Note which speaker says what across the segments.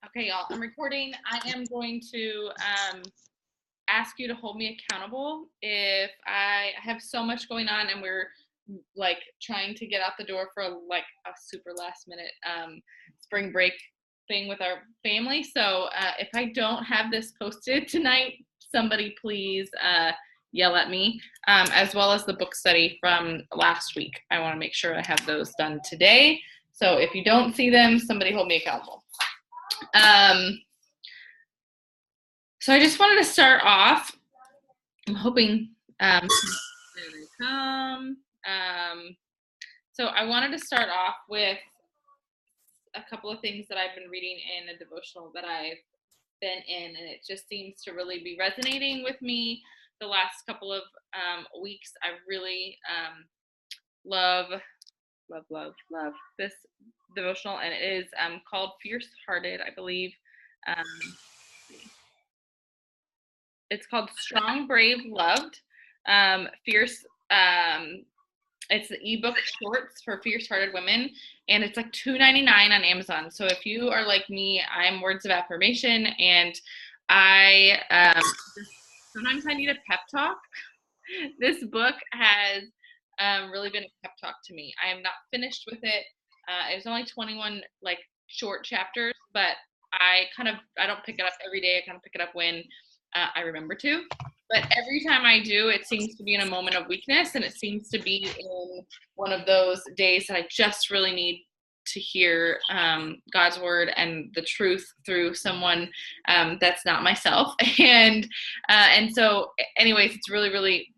Speaker 1: Okay, y'all, I'm recording. I am going to ask you to hold me accountable if I have so much going on and we're like trying to get out the door for like a super last minute spring break thing with our family. So if I don't have this posted tonight, somebody please yell at me, as well as the book study from last week. I want to make sure I have those done today. So if you don't see them, somebody hold me accountable. So I just wanted to start off. I'm hoping there they come. So I wanted to start off with a couple of things that I've been reading in a devotional that I've been in, and it just seems to really be resonating with me the last couple of weeks. I really love this devotional, and it is called Fierce Hearted, I believe. It's called Strong, Brave, Loved. Fierce. It's the ebook shorts for fierce-hearted women, and it's like $2.99 on Amazon. So if you are like me, I'm words of affirmation, and I sometimes I need a pep talk. This book has really been a pep talk to me. I am not finished with it. It's only 21 like short chapters, but I don't pick it up every day. I kind of pick it up when I remember to. But every time I do, it seems to be in a moment of weakness, and it seems to be in one of those days that I just really need to hear God's word and the truth through someone that's not myself. And so, anyways, it's really, really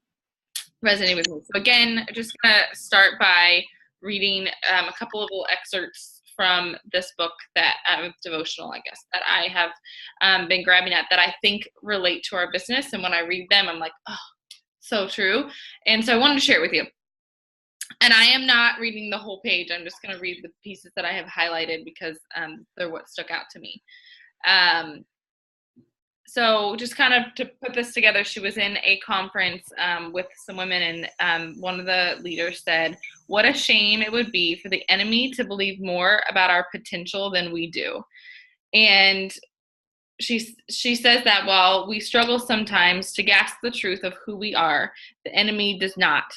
Speaker 1: resonating with me. So again, I'm just gonna start by reading a couple of little excerpts from this book that devotional, I guess, that I have been grabbing at that I think relate to our business. And when I read them, I'm like, oh, so true. And so I wanted to share it with you. And I am not reading the whole page. I'm just going to read the pieces that I have highlighted because they're what stuck out to me. So just kind of to put this together, she was in a conference with some women, and one of the leaders said, "What a shame it would be for the enemy to believe more about our potential than we do." And she says that while we struggle sometimes to grasp the truth of who we are, the enemy does not.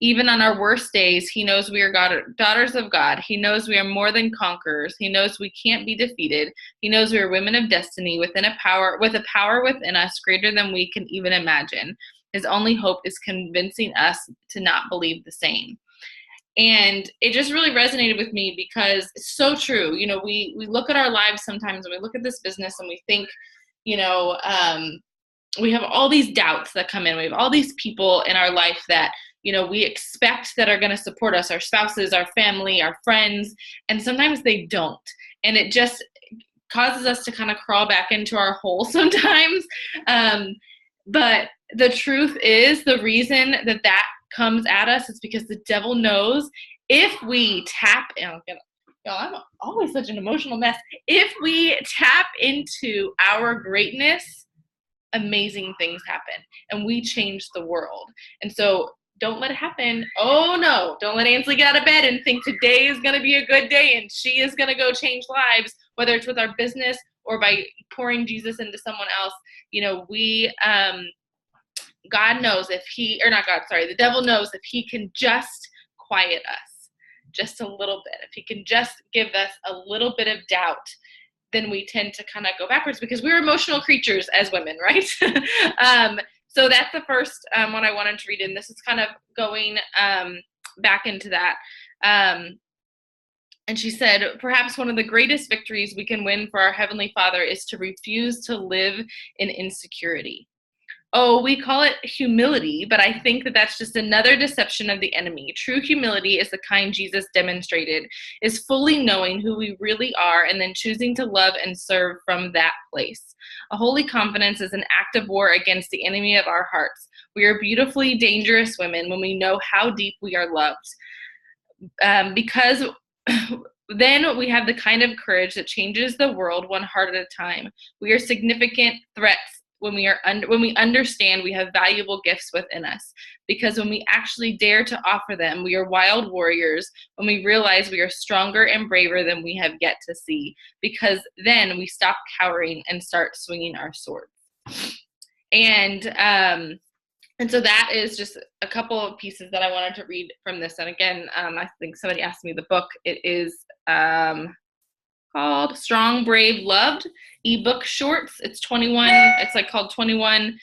Speaker 1: Even on our worst days, he knows we are daughters of God. He knows we are more than conquerors. He knows we can't be defeated. He knows we are women of destiny with a power within us greater than we can even imagine. His only hope is convincing us to not believe the same. And it just really resonated with me because it's so true. You know, we look at our lives sometimes, and we look at this business, and we think, you know, we have all these doubts that come in. We have all these people in our life that, you know, we expect that are going to support us, our spouses, our family, our friends, and sometimes they don't. And it just causes us to kind of crawl back into our hole sometimes. But the truth is, the reason that comes at us is because the devil knows if we tap, I'm always such an emotional mess. If we tap into our greatness, amazing things happen, and we change the world. And so don't let it happen. Oh no, don't let Ansley get out of bed and think today is going to be a good day and she is going to go change lives, whether it's with our business or by pouring Jesus into someone else. You know, God knows the devil knows if he can just quiet us just a little bit, if he can just give us a little bit of doubt, then we tend to kind of go backwards because we're emotional creatures as women, right? So that's the first one I wanted to read, and this is kind of going back into that. And she said, perhaps one of the greatest victories we can win for our Heavenly Father is to refuse to live in insecurity. Oh, we call it humility, but I think that that's just another deception of the enemy. True humility is the kind Jesus demonstrated, is fully knowing who we really are and then choosing to love and serve from that place. A holy confidence is an active war against the enemy of our hearts. We are beautifully dangerous women when we know how deep we are loved. Because then we have the kind of courage that changes the world one heart at a time. We are significant threats when we understand we have valuable gifts within us. Because when we actually dare to offer them, we are wild warriors. When we realize we are stronger and braver than we have yet to see, because then we stop cowering and start swinging our swords. And so that is just a couple of pieces that I wanted to read from this. And again, I think somebody asked me the book. It is called Strong, Brave, Loved, ebook shorts. It's 21. It's like called 21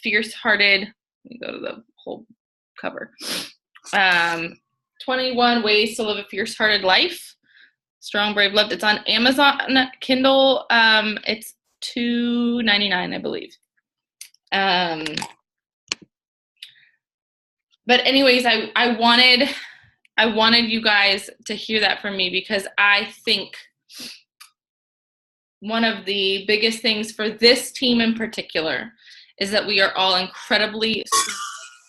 Speaker 1: Fierce-Hearted. Let me go to the whole cover. 21 Ways to Live a Fierce-Hearted Life. Strong, Brave, Loved. It's on Amazon Kindle. It's $2.99, I believe. But anyways, I wanted you guys to hear that from me, because I think one of the biggest things for this team in particular is that we are all incredibly strong,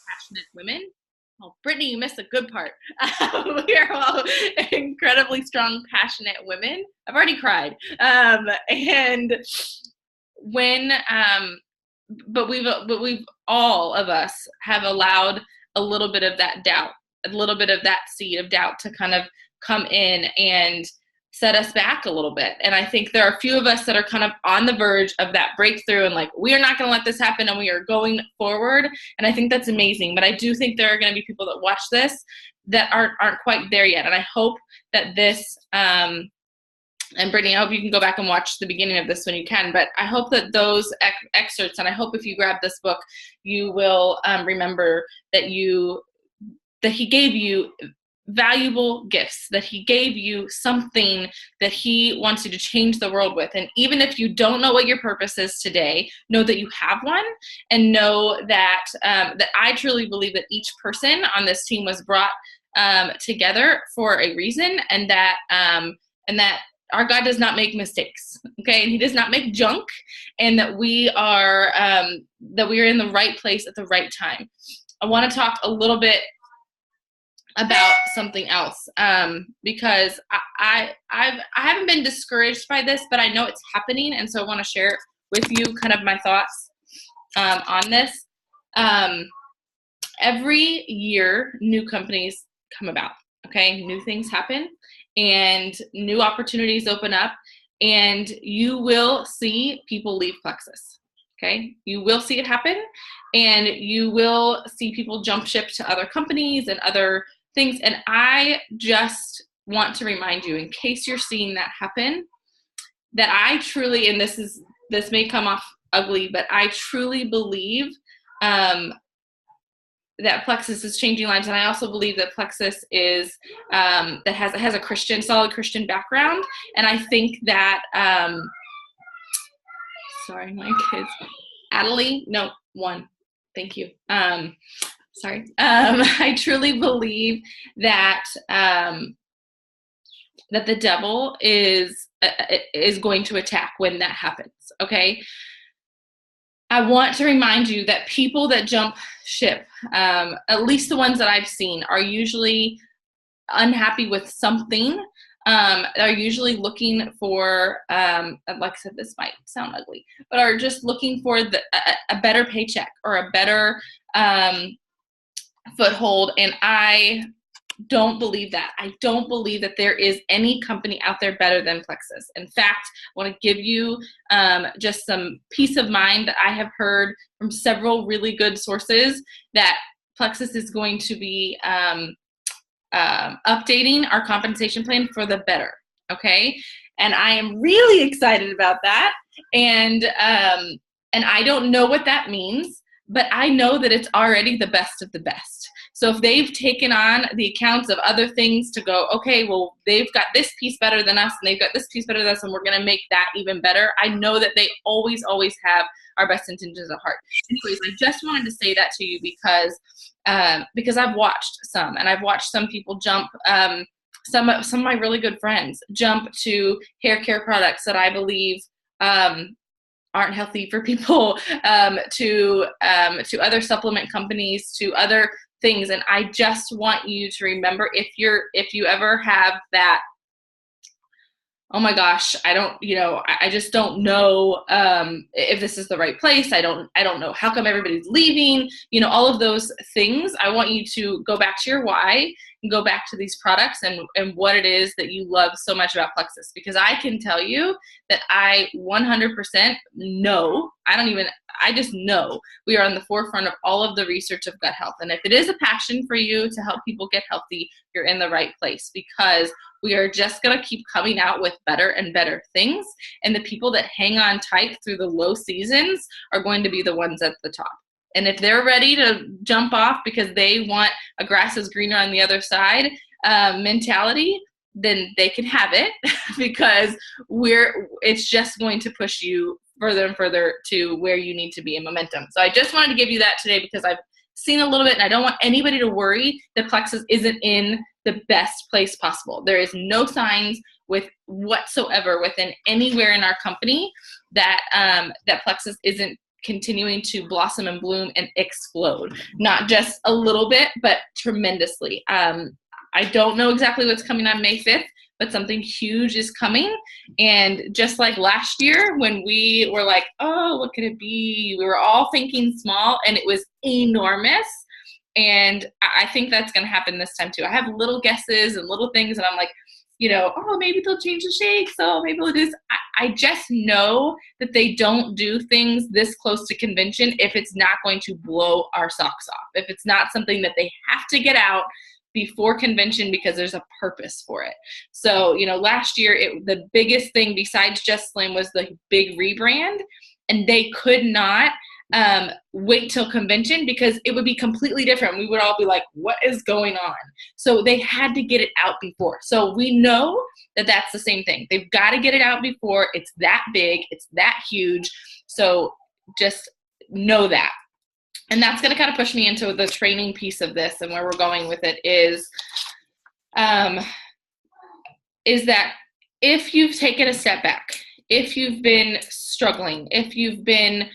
Speaker 1: passionate women. Oh, Brittany, you missed a good part. We are all incredibly strong, passionate women. I've already cried. And when, but we've all of us have allowed a little bit of that doubt, a little bit of that seed of doubt to kind of come in and set us back a little bit. And I think there are a few of us that are kind of on the verge of that breakthrough and like, we are not going to let this happen, and we are going forward. And I think that's amazing. But I do think there are going to be people that watch this that aren't quite there yet. And I hope that this, and Brittany, I hope you can go back and watch the beginning of this when you can, but I hope that those excerpts, and I hope if you grab this book, you will remember that he gave you valuable gifts, that he gave you something that he wants you to change the world with. And even if you don't know what your purpose is today, know that you have one, and know that that I truly believe that each person on this team was brought together for a reason, and that our God does not make mistakes, okay? And he does not make junk, and that we are in the right place at the right time. I want to talk a little bit about something else, because I haven't been discouraged by this, but I know it's happening, and so I want to share with you kind of my thoughts on this. Every year, new companies come about, okay? New things happen, and new opportunities open up, and you will see people leave Plexus, okay? You will see it happen, and you will see people jump ship to other companies and other things. And I just want to remind you, in case you're seeing that happen, that I truly, and this may come off ugly, but I truly believe that Plexus is changing lives. And I also believe that Plexus is that has a solid Christian background. And I think that sorry, my kids, Adelie, no, one, thank you. Sorry. I truly believe that that the devil is going to attack when that happens. Okay. I want to remind you that people that jump ship, at least the ones that I've seen, are usually unhappy with something. Are usually looking for, like I said, this might sound ugly, but are just looking for a better paycheck or a better foothold. And I don't believe that. I don't believe that there is any company out there better than Plexus. In fact, I want to give you just some peace of mind that I have heard from several really good sources, that Plexus is going to be updating our compensation plan for the better. Okay. And I am really excited about that. And I don't know what that means, but I know that it's already the best of the best. So if they've taken on the accounts of other things to go, okay, well, they've got this piece better than us, and they've got this piece better than us, and we're going to make that even better. I know that they always have our best intentions at heart. Anyways, I just wanted to say that to you because I've watched some, and I've watched some people jump, some of my really good friends jump to hair care products that I believe aren't healthy for people, to other supplement companies, to other things. And I just want you to remember, if you ever have that, oh my gosh, I don't, I just don't know if this is the right place. I don't know. How come everybody's leaving? All of those things. I want you to go back to your why and go back to these products and what it is that you love so much about Plexus, because I can tell you that I 100% know, I just know we are on the forefront of all of the research of gut health. And if it is a passion for you to help people get healthy, you're in the right place, because we are just going to keep coming out with better and better things. And the people that hang on tight through the low seasons are going to be the ones at the top. And if they're ready to jump off because they want a grass is greener on the other side mentality, then they can have it, because it's just going to push you further and further to where you need to be in momentum. So I just wanted to give you that today, because I've seen a little bit, and I don't want anybody to worry that Plexus isn't in the best place possible. There is no signs whatsoever within anywhere in our company that that Plexus isn't continuing to blossom and bloom and explode. Not just a little bit, but tremendously. I don't know exactly what's coming on May 5th, but something huge is coming. And just like last year when we were like, oh, what could it be? We were all thinking small, and it was enormous. And I think that's going to happen this time too. I have little guesses and little things, and I'm like, oh, maybe they'll change the shake. So maybe they'll do this. I just know that they don't do things this close to convention if it's not going to blow our socks off, if it's not something that they have to get out before convention because there's a purpose for it. So, last year, the biggest thing besides Just Slim was the big rebrand, and they could not wait till convention because it would be completely different. We would all be like, what is going on? So they had to get it out before. So we know that that's the same thing. They've got to get it out before. It's that big. It's that huge. So just know that. And that's going to kind of push me into the training piece of this, and where we're going with it is that if you've taken a step back, if you've been struggling, if you've been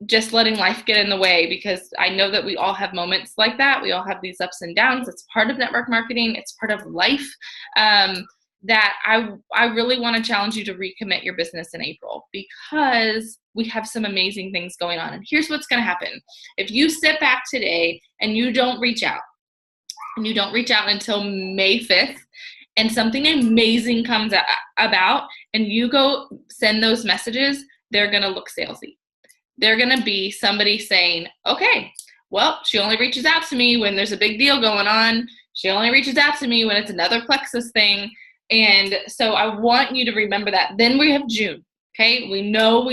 Speaker 1: just letting life get in the way, because I know that we all have moments like that. We all have these ups and downs. It's part of network marketing. It's part of life. That I really want to challenge you to recommit your business in April, because we have some amazing things going on. And here's what's going to happen. If you sit back today and you don't reach out, until May 5th, and something amazing comes about, and you go send those messages, they're going to look salesy. They're going to be somebody saying, okay, well, she only reaches out to me when there's a big deal going on. She only reaches out to me when it's another Plexus thing. And so I want you to remember that. Then we have June. Okay, we know.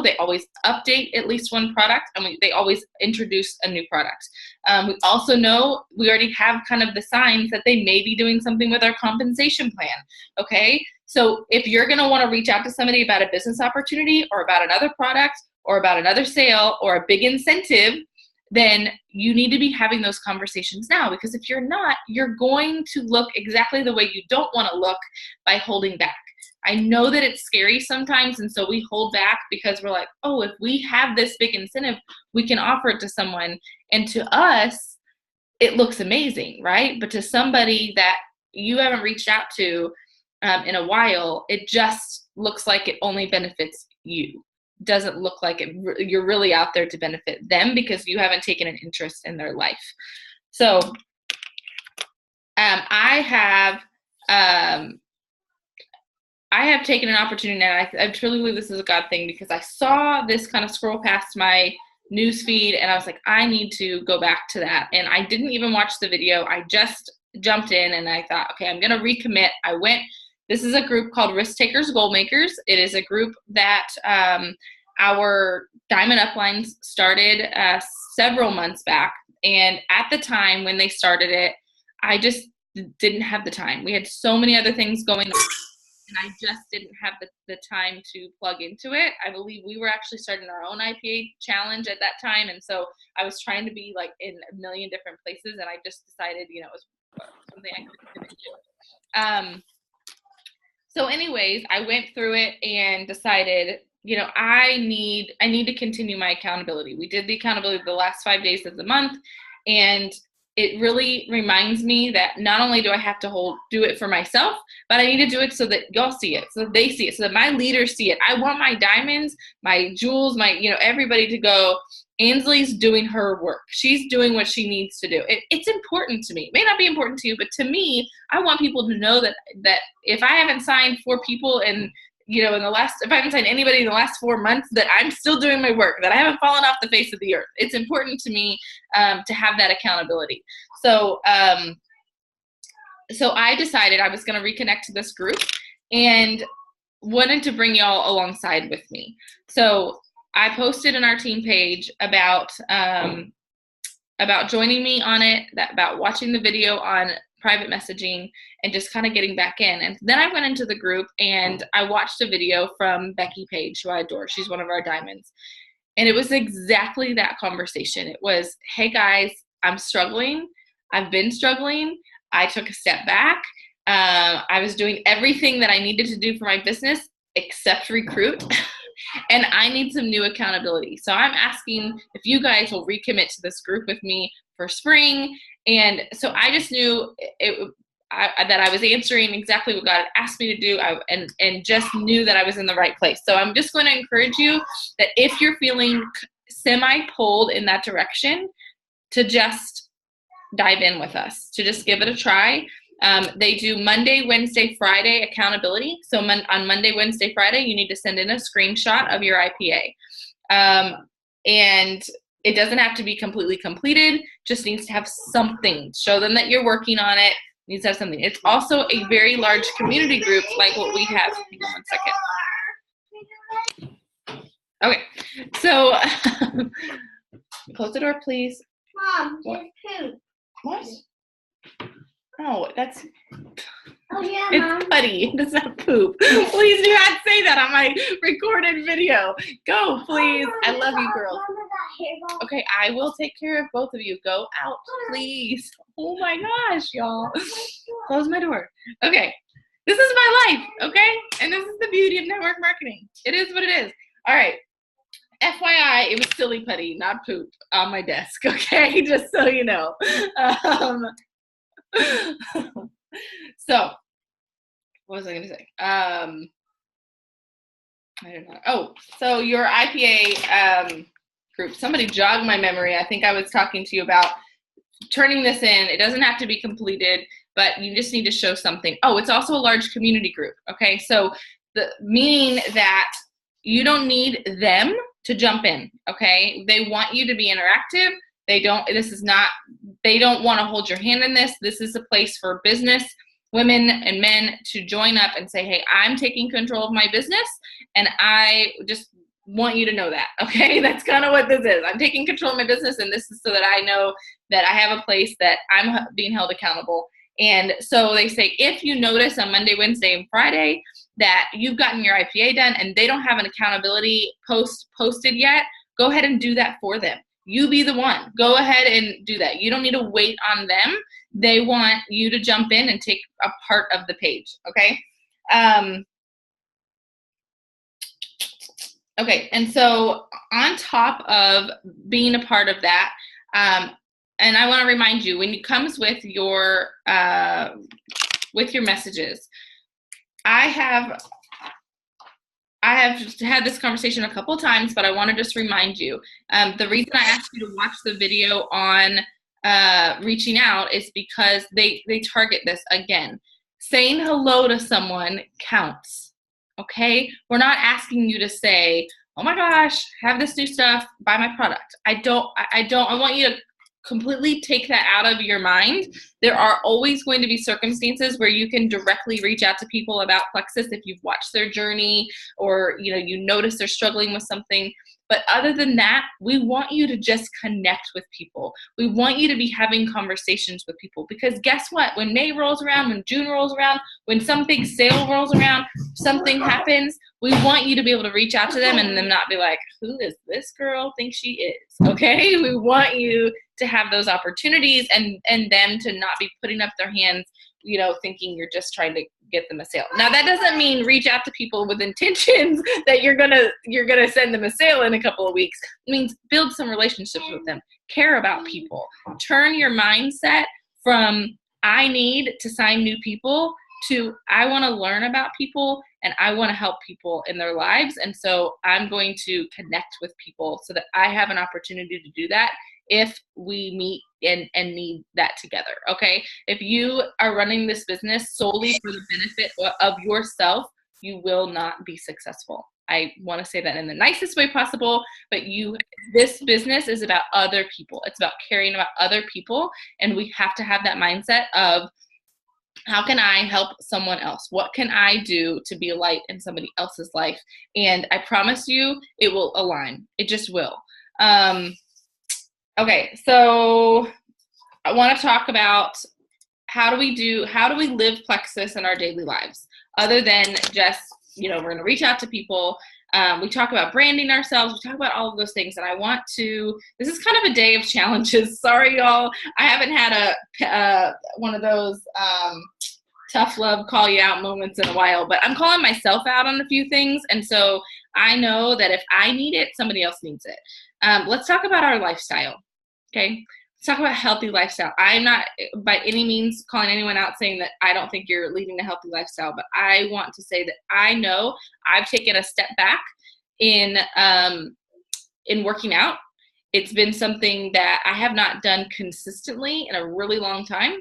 Speaker 1: They always update at least one product, and they always introduce a new product. We also know we already have kind of the signs that they may be doing something with our compensation plan. Okay, so if you're going to want to reach out to somebody about a business opportunity, or about another product, or about another sale, or a big incentive, then you need to be having those conversations now, because if you're not, you're going to look exactly the way you don't want to look by holding back. I know that it's scary sometimes, and so we hold back because we're like, oh, if we have this big incentive, we can offer it to someone. And to us, it looks amazing, right? But to somebody that you haven't reached out to in a while, it just looks like it only benefits you. Doesn't look like you're really out there to benefit them, because you haven't taken an interest in their life. So I have taken an opportunity, and I truly believe this is a God thing, because I saw this kind of scroll past my news feed, and I was like, I need to go back to that. And I didn't even watch the video. I just jumped in, and I thought, okay, I'm going to recommit. This is a group called Risk Takers Goal Makers. It is a group that our Diamond Uplines started several months back. And at the time when they started it, I just didn't have the time. We had so many other things going on, and I just didn't have the time to plug into it. I believe we were actually starting our own IPA challenge at that time. And so I was trying to be like in a million different places, and I just decided, it was something I couldn't do. So anyways, I went through it and decided, I need to continue my accountability. We did the accountability the last 5 days of the month, and it really reminds me that not only do I have to do it for myself, but I need to do it so that y'all see it, so that they see it, so that my leaders see it. I want my diamonds, my jewels, my, everybody to go, Ansley's doing her work. She's doing what she needs to do. It's important to me. It may not be important to you, but to me, I want people to know that if I haven't signed 4 people if I haven't signed anybody in the last 4 months, that I'm still doing my work, that I haven't fallen off the face of the earth. It's important to me to have that accountability. So I decided I was going to reconnect to this group and wanted to bring y'all alongside with me. So I posted on our team page about joining me on it, about watching the video on private messaging and just kind of getting back in. And then I went into the group and I watched a video from Becky Page, who I adore. She's one of our diamonds. And it was exactly that conversation. It was, hey guys, I'm struggling. I've been struggling. I took a step back. I was doing everything that I needed to do for my business except recruit. And I need some new accountability. So I'm asking if you guys will recommit to this group with me for spring. And so I just knew that I was answering exactly what God asked me to do, and just knew that I was in the right place. So I'm just going to encourage you that if you're feeling semi-pulled in that direction, to just dive in with us, to just give it a try. They do Monday, Wednesday, Friday accountability. So on Monday, Wednesday, Friday, you need to send in a screenshot of your IPA. And it doesn't have to be completely completed, just needs to have something. Show them that you're working on it. Needs to have something. It's also a very large community group like what we have. Hang on 1 second. Okay, so close the door, please.
Speaker 2: Mom, there's poop.
Speaker 1: What? Oh, that's...
Speaker 2: Oh, yeah,
Speaker 1: it's
Speaker 2: Mom.
Speaker 1: putty. It's not poop. Please do not say that on my recorded video. Go, please. I love you, girls. Okay, I will take care of both of you. Go out, please. Oh my gosh, y'all. Close my door. Okay, this is my life, okay? And this is the beauty of network marketing. It is what it is. All right. FYI, it was silly putty, not poop, on my desk, okay? Just so you know. So, what was I going to say? I don't know. Oh, so your IPA group, somebody jogged my memory. I think I was talking to you about turning this in. It doesn't have to be completed, but you just need to show something. Oh, it's also a large community group, okay? So, meaning that you don't need them to jump in, okay? They want you to be interactive. They don't want to hold your hand in this. This is a place for business women and men to join up and say, hey, I'm taking control of my business, and I just want you to know that, okay? That's kind of what this is. I'm taking control of my business, and this is so that I know that I have a place that I'm being held accountable. And so they say, if you notice on Monday, Wednesday, and Friday that you've gotten your IPA done and they don't have an accountability post posted yet, go ahead and do that for them. You be the one. Go ahead and do that. You don't need to wait on them. They want you to jump in and take a part of the page, okay? Okay, and so on top of being a part of that, and I want to remind you, when it comes with your messages, I have just had this conversation a couple times, but I want to just remind you. The reason I asked you to watch the video on reaching out is because they target this again. Saying hello to someone counts, okay? We're not asking you to say, oh my gosh, have this new stuff, buy my product. I want you to completely take that out of your mind. There are always going to be circumstances where you can directly reach out to people about Plexus if you've watched their journey, or you notice they're struggling with something. But other than that, we want you to just connect with people. We want you to be having conversations with people, because guess what? When May rolls around, when June rolls around, when some big sale rolls around, something happens, we want you to be able to reach out to them and them not be like, who is this girl think she is? Okay? We want you to have those opportunities, and them to not be putting up their hands, thinking you're just trying to get them a sale. Now that doesn't mean reach out to people with intentions that you're gonna send them a sale in a couple of weeks. It means build some relationships with them, care about people, turn your mindset from I need to sign new people to I want to learn about people and I want to help people in their lives. And so I'm going to connect with people so that I have an opportunity to do that if we meet and need that together. Okay. If you are running this business solely for the benefit of yourself, you will not be successful. I want to say that in the nicest way possible, but this business is about other people. It's about caring about other people. And we have to have that mindset of, how can I help someone else? What can I do to be a light in somebody else's life? And I promise you, it will align. It just will. Okay, so I want to talk about how do we live Plexus in our daily lives, other than just, we're going to reach out to people. We talk about branding ourselves. We talk about all of those things. And this is kind of a day of challenges. Sorry, y'all. I haven't had one of those tough love call you out moments in a while, but I'm calling myself out on a few things. And so I know that if I need it, somebody else needs it. Let's talk about our lifestyle. Okay. Let's talk about healthy lifestyle. I'm not by any means calling anyone out saying that I don't think you're leading a healthy lifestyle, but I want to say that I know I've taken a step back in working out. It's been something that I have not done consistently in a really long time.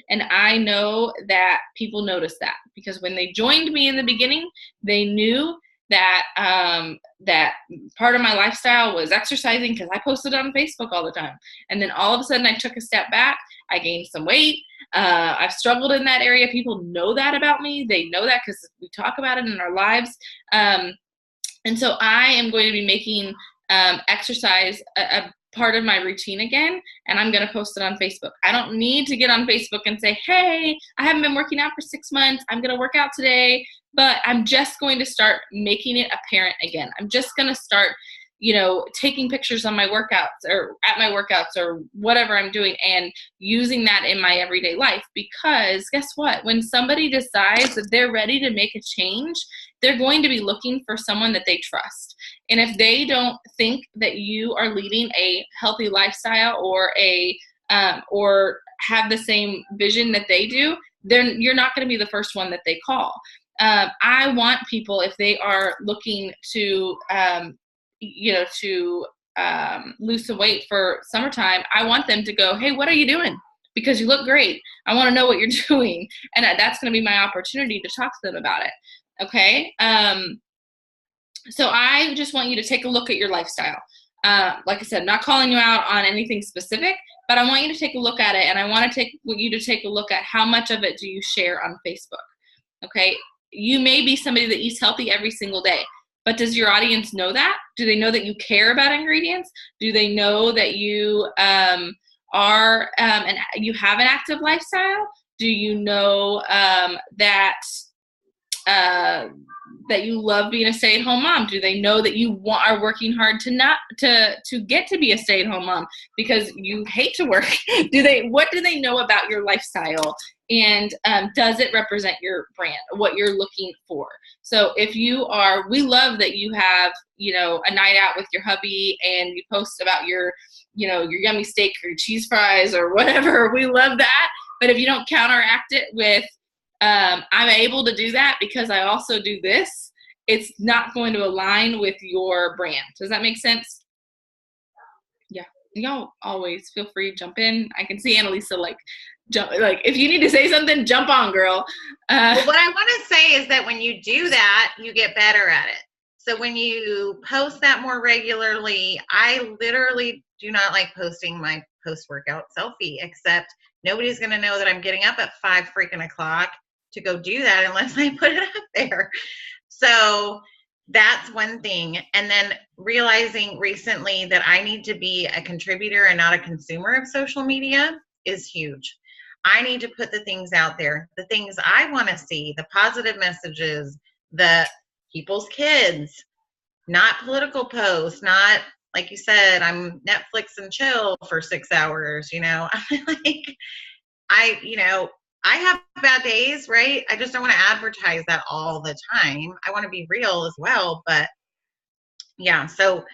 Speaker 1: And I know that people notice that because when they joined me in the beginning, they knew that that part of my lifestyle was exercising because I posted on Facebook all the time. And then all of a sudden I took a step back. I gained some weight. I've struggled in that area. People know that about me. They know that because we talk about it in our lives. And so I am going to be making exercise a part of my routine again, and I'm going to post it on Facebook. I don't need to get on Facebook and say, hey, I haven't been working out for 6 months. I'm going to work out today, but I'm just going to start making it apparent again. I'm just going to start, taking pictures on my workouts or at my workouts or whatever I'm doing and using that in my everyday life. Because guess what? When somebody decides that they're ready to make a change, they're going to be looking for someone that they trust. And if they don't think that you are leading a healthy lifestyle or or have the same vision that they do, then you're not going to be the first one that they call. I want people, if they are looking to lose some weight for summertime, I want them to go, hey, what are you doing? Because you look great. I want to know what you're doing. And that's going to be my opportunity to talk to them about it. Okay. So I just want you to take a look at your lifestyle. Like I said, I'm not calling you out on anything specific, but I want you to take a look at it. And I want you to take a look at how much of it do you share on Facebook. Okay. You may be somebody that eats healthy every single day, but does your audience know that? Do they know that you care about ingredients? Do they know that you and you have an active lifestyle? Do you know that you love being a stay-at-home mom? Do they know that you are working hard to get to be a stay-at-home mom because you hate to work? What do they know about your lifestyle? And does it represent your brand, what you're looking for? So if we love that you have, a night out with your hubby and you post about your yummy steak or cheese fries or whatever. We love that. But if you don't counteract it with, I'm able to do that because I also do this, it's not going to align with your brand. Does that make sense? Yeah. Y'all always feel free to jump in. I can see Annalisa if you need to say something, jump on, girl.
Speaker 3: Well, what I want to say is that when you do that, you get better at it. So when you post that more regularly, I literally do not like posting my post-workout selfie, except nobody's going to know that I'm getting up at 5 freaking o'clock to go do that unless I put it up there. So that's one thing. And then realizing recently that I need to be a contributor and not a consumer of social media is huge. I need to put the things out there, the things I want to see, the positive messages, the people's kids, not political posts, not like you said, I'm Netflix and chill for 6 hours, I have bad days, right? I just don't want to advertise that all the time. I want to be real as well. But yeah, so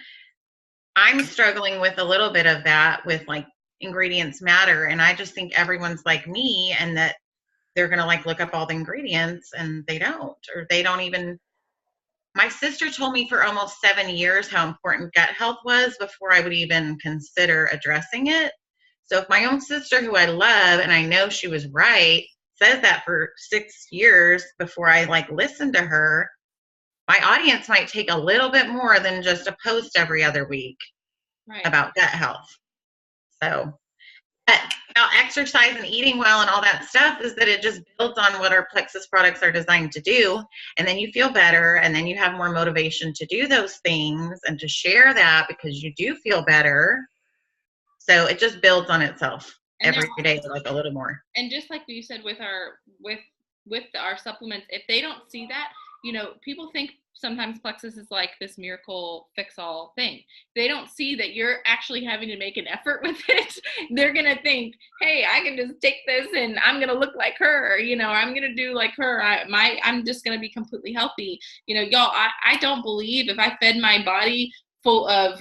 Speaker 3: I'm struggling with a little bit of that with like ingredients matter. And I just think everyone's like me and that they're going to like look up all the ingredients and they don't, or they don't even. My sister told me for almost 7 years how important gut health was before I would even consider addressing it. So if my own sister, who I love, and I know she was right, says that for 6 years before I like listen to her, my audience might take a little bit more than just a post every other week about gut health. So now exercise and eating well and all that stuff is that it just builds on what our Plexus products are designed to do. And then you feel better, and then you have more motivation to do those things and to share that because you do feel better. So it just builds on itself every day, like a little more.
Speaker 1: And just like you said with our supplements, if they don't see that, people think sometimes Plexus is like this miracle fix-all thing. They don't see that you're actually having to make an effort with it. They're gonna think, hey, I can just take this and I'm gonna look like her, or I'm gonna do like her. I'm just gonna be completely healthy. Y'all, I don't believe if I fed my body full of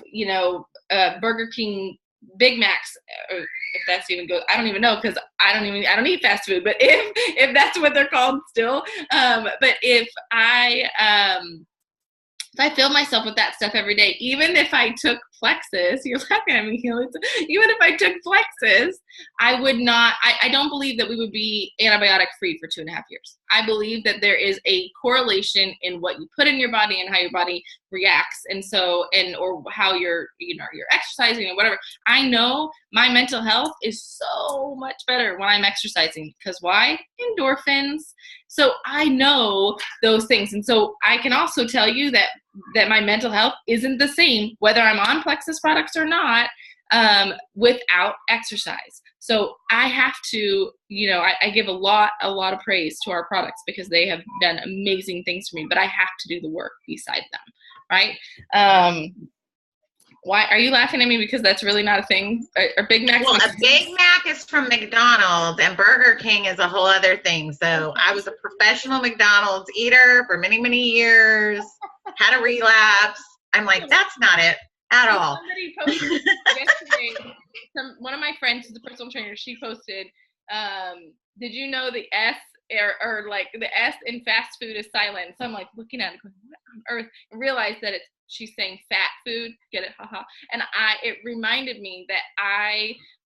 Speaker 1: Burger King Big Macs, or if that's even good, I don't even know, because I don't eat fast food, but if that's what they're called still, but if I filled myself with that stuff every day, even if I took Plexus, you're laughing at me, even if I took Plexus, I would not, I don't believe that we would be antibiotic free for 2.5 years. I believe that there is a correlation in what you put in your body and how your body reacts. And so, or how you're exercising or whatever. I know my mental health is so much better when I'm exercising, because why? Endorphins. So I know those things. And so I can also tell you that my mental health isn't the same whether I'm on Plexus products or not, without exercise. So I have to, I give a lot of praise to our products because they have done amazing things for me, but I have to do the work beside them, right? Why are you laughing at me? Because that's really not a thing. Are Big Macs?
Speaker 3: Well, a Big Mac is from McDonald's, and Burger King is a whole other thing. So I was a professional McDonald's eater for many, many years, had a relapse. I'm like, that's not it at all.
Speaker 1: Somebody posted yesterday, one of my friends who's a personal trainer, she posted, did you know the S or like the S in fast food is silent? So I'm like looking at it going, what on earth? And realized that she's saying fat food, get it, haha. And it reminded me that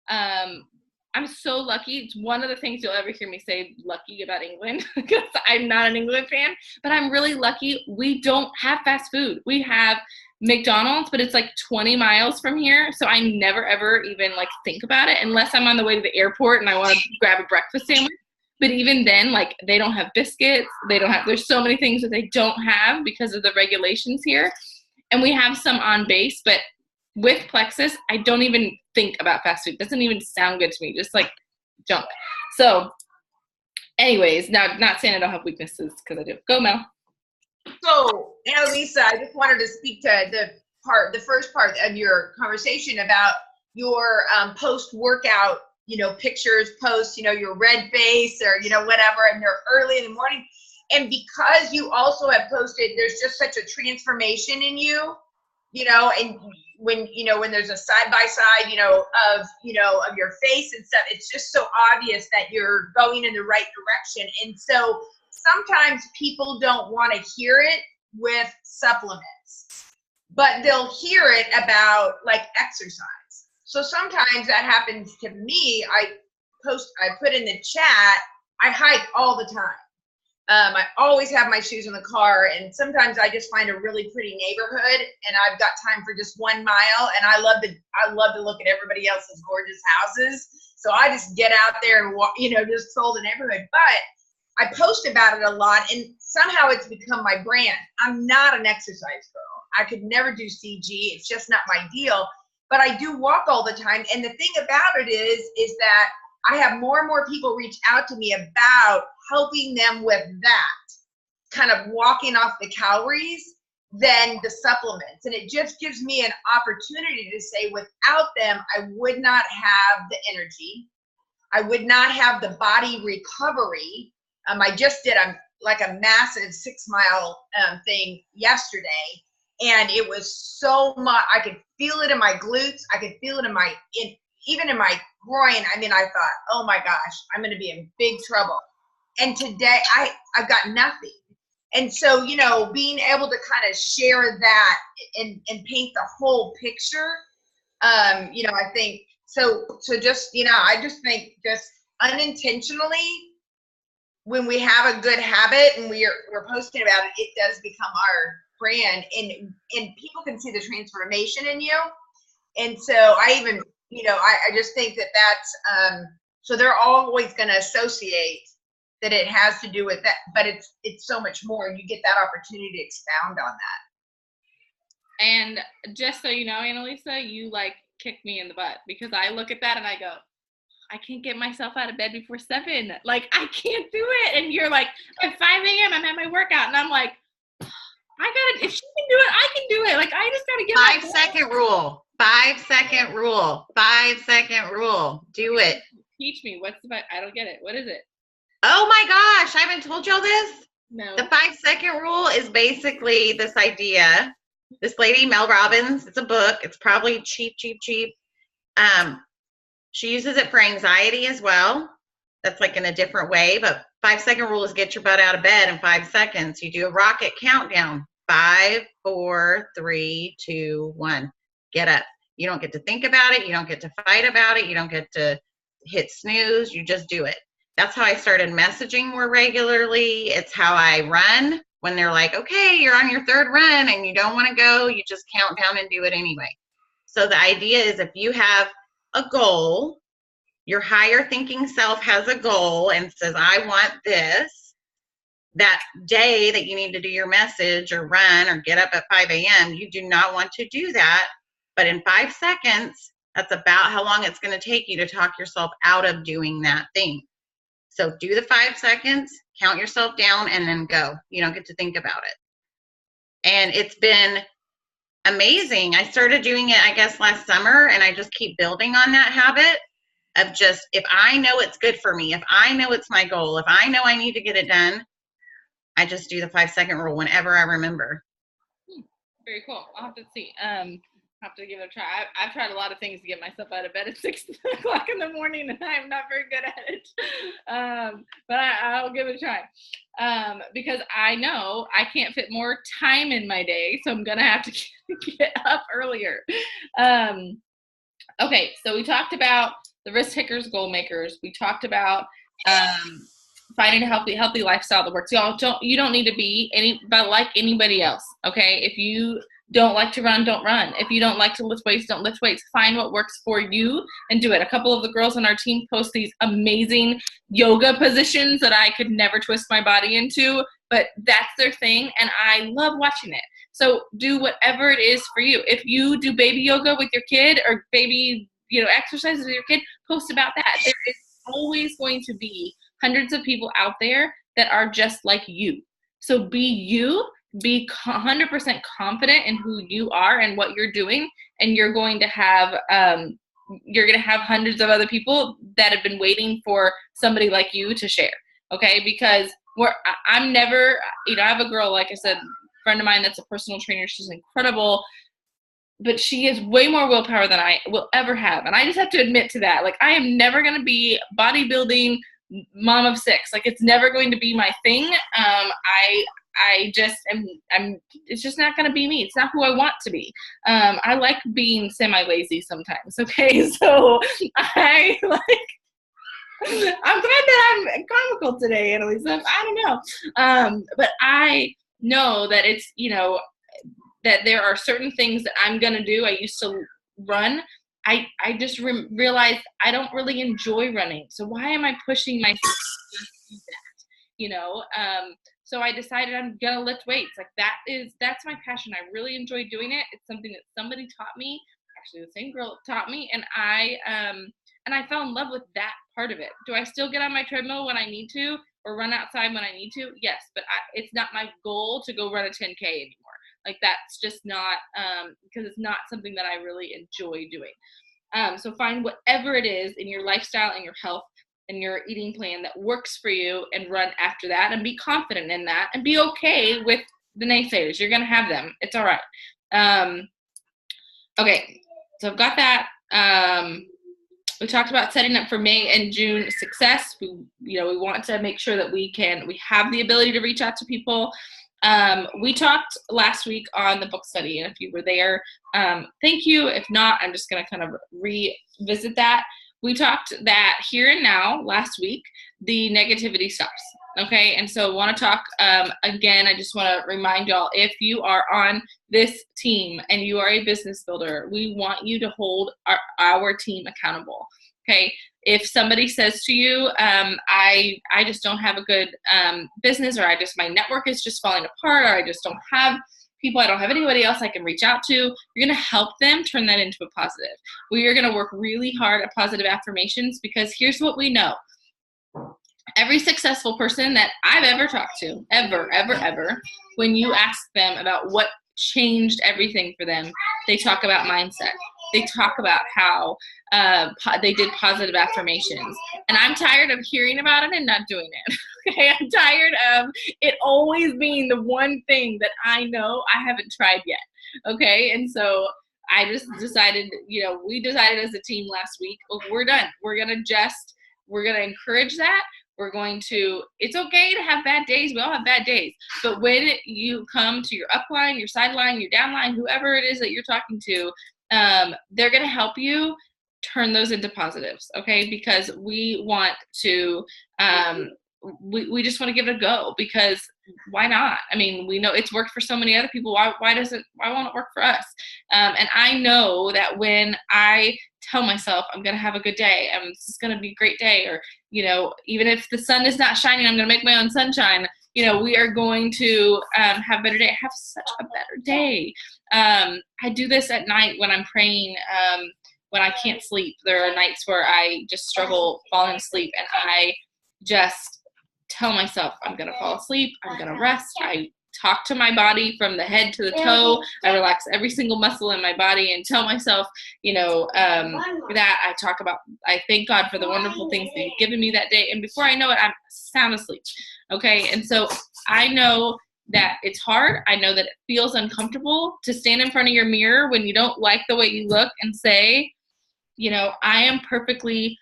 Speaker 1: I'm so lucky. It's one of the things you'll ever hear me say lucky about England, because I'm not an England fan, but I'm really lucky. We don't have fast food. We have McDonald's, but it's like 20 miles from here. So I never, ever even like think about it unless I'm on the way to the airport and I want to grab a breakfast sandwich. But even then, like, they don't have biscuits. There's so many things that they don't have because of the regulations here. And we have some on base, but with Plexus, I don't even think about fast food. It doesn't even sound good to me, just like junk. So anyways, now, not saying I don't have weaknesses, because I do. Go, Mel.
Speaker 4: So, Lisa, I just wanted to speak to the first part of your conversation about your post-workout, pictures, posts, your red face or, whatever, and they're early in the morning. And because you also have posted, there's just such a transformation in you, and when there's a side by side, of your face and stuff, it's just so obvious that you're going in the right direction. And so sometimes people don't want to hear it with supplements, but they'll hear it about like exercise. So sometimes that happens to me. I put in the chat, I hike all the time. I always have my shoes in the car, and sometimes I just find a really pretty neighborhood and I've got time for just 1 mile, and I love to look at everybody else's gorgeous houses. So I just get out there and walk, just troll the neighborhood. But I post about it a lot, and somehow it's become my brand. I'm not an exercise girl. I could never do CG. It's just not my deal. But I do walk all the time. And the thing about it is that I have more and more people reach out to me about helping them with that, kind of walking off the calories than the supplements. And it just gives me an opportunity to say, without them, I would not have the energy. I would not have the body recovery. I just did like a massive 6-mile thing yesterday, and it was so much. I could feel it in my glutes. I could feel it even in my groin. I mean, I thought, oh my gosh, I'm going to be in big trouble. And today I've got nothing. And so, you know, being able to kind of share that and paint the whole picture, you know, I think so just, you know, I just think just unintentionally, when we have a good habit and we're posting about it, it does become our brand, and people can see the transformation in you. And so I even, you know, I just think that that's, so they're always going to associate that it has to do with that, but it's so much more, and you get that opportunity to expound on that.
Speaker 1: And just so you know, Annalisa, you like kick me in the butt, because I look at that and I go, I can't get myself out of bed before 7. Like, I can't do it. And you're like, at 5 a.m. I'm at my workout, and I'm like, if she can do it, I can do it. Like, I just gotta get
Speaker 3: 5-second rule. 5-second rule. 5-second rule. Do it.
Speaker 1: Teach me. I don't get it. What is it?
Speaker 3: Oh my gosh, I haven't told y'all this.
Speaker 1: No.
Speaker 3: The 5-second rule is basically this idea. This lady, Mel Robbins, it's a book. It's probably cheap. She uses it for anxiety as well. That's like in a different way, but 5-second rule is get your butt out of bed in 5 seconds. You do a rocket countdown. 5, 4, 3, 2, 1. Get up. You don't get to think about it. You don't get to fight about it. You don't get to hit snooze. You just do it. That's how I started messaging more regularly. It's how I run. When they're like, okay, you're on your 3rd run and you don't want to go, you just count down and do it anyway. So the idea is, if you have a goal, your higher thinking self has a goal and says, I want this. That day that you need to do your message or run or get up at 5 a.m., you do not want to do that. But in 5 seconds, that's about how long it's going to take you to talk yourself out of doing that thing. So do the 5 seconds, count yourself down, and then go. You don't get to think about it. And it's been amazing. I started doing it, I guess, last summer, and I just keep building on that habit of just, if I know it's good for me, if I know it's my goal, if I know I need to get it done, I just do the 5-second rule whenever I remember.
Speaker 1: Very cool. I'll have to see. Have to give it a try. I've tried a lot of things to get myself out of bed at 6 o'clock in the morning, and I'm not very good at it. But I'll give it a try, because I know I can't fit more time in my day, so I'm gonna have to get up earlier. Okay, so we talked about the risk takers, goal makers. We talked about finding a healthy lifestyle that works. You don't need to be like anybody else. Okay, if you don't like to run, don't run. If you don't like to lift weights, don't lift weights. Find what works for you and do it. A couple of the girls on our team post these amazing yoga positions that I could never twist my body into, but that's their thing, and I love watching it. So do whatever it is for you. If you do baby yoga with your kid or baby, exercises with your kid, post about that. There is always going to be hundreds of people out there that are just like you. So be you. Be 100% confident in who you are and what you're doing, and you're going to have hundreds of other people that have been waiting for somebody like you to share. Okay, because I'm never, I have a girl, like I said, friend of mine that's a personal trainer. She's incredible, but she has way more willpower than I will ever have, and I just have to admit to that. Like, I am never going to be bodybuilding mom of 6. Like, it's never going to be my thing. I just am, it's just not going to be me. It's not who I want to be. I like being semi-lazy sometimes. Okay. So I'm glad that I'm comical today, Annalisa. I don't know. But I know that it's, that there are certain things that I'm going to do. I used to run. I just realized I don't really enjoy running. So why am I pushing myself to do that? So I decided I'm gonna lift weights. Like, that's my passion. I really enjoy doing it. It's something that somebody taught me. Actually, the same girl taught me, and I fell in love with that part of it. Do I still get on my treadmill when I need to, or run outside when I need to? Yes, but it's not my goal to go run a 10K anymore. Like, that's just not, because it's not something that I really enjoy doing. So find whatever it is in your lifestyle and your health and your eating plan that works for you and run after that and be confident in that and be okay with the naysayers. You're going to have them. It's all right. Okay, so I've got that. We talked about setting up for May and June success. We want to make sure that we have the ability to reach out to people. We talked last week on the book study, and if you were there, thank you. If not, I'm just going to kind of revisit that. We talked that here and now, last week, the negativity stops. Okay, and so I want to talk again. I just want to remind y'all, if you are on this team and you are a business builder, we want you to hold our team accountable. Okay, if somebody says to you, I just don't have a good business, or my network is just falling apart, or I just don't have people, I don't have anybody else I can reach out to, you're going to help them turn that into a positive. We are going to work really hard at positive affirmations, because here's what we know. Every successful person that I've ever talked to, ever, when you ask them about what changed everything for them, they talk about mindset. They talk about how they did positive affirmations. And I'm tired of hearing about it and not doing it. Okay, I'm tired of it always being the one thing that I know I haven't tried yet. Okay, and so I just decided, we decided as a team last week, we're done. We're going to encourage that. We're going to, it's okay to have bad days. We all have bad days. But when you come to your upline, your sideline, your downline, whoever it is that you're talking to, they're going to help you turn those into positives, okay? Because we want to, we just want to give it a go, because why not? I mean, we know it's worked for so many other people. Why won't it work for us? And I know that when I tell myself I'm going to have a good day, and this is going to be a great day, or, even if the sun is not shining, I'm going to make my own sunshine. We are going to have a better day. Have such a better day. I do this at night when I'm praying, when I can't sleep. There are nights where I just struggle falling asleep, and I just tell myself I'm going to fall asleep. I'm going to rest. I talk to my body from the head to the toe. I relax every single muscle in my body and tell myself, that I thank God for the wonderful things that He's given me that day. And before I know it, I'm sound asleep. Okay. And so I know that it's hard. I know that it feels uncomfortable to stand in front of your mirror when you don't like the way you look and say, I am perfectly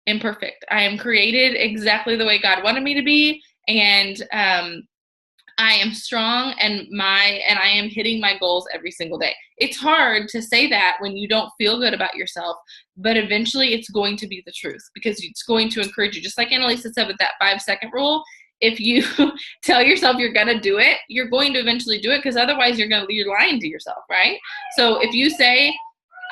Speaker 1: imperfect. I am created exactly the way God wanted me to be. And, I am strong, and I am hitting my goals every single day. It's hard to say that when you don't feel good about yourself, but eventually it's going to be the truth, because it's going to encourage you. Just like Annalisa said with that 5-second rule, if you tell yourself you're going to do it, you're going to eventually do it, because otherwise you're lying to yourself, right? So if you say,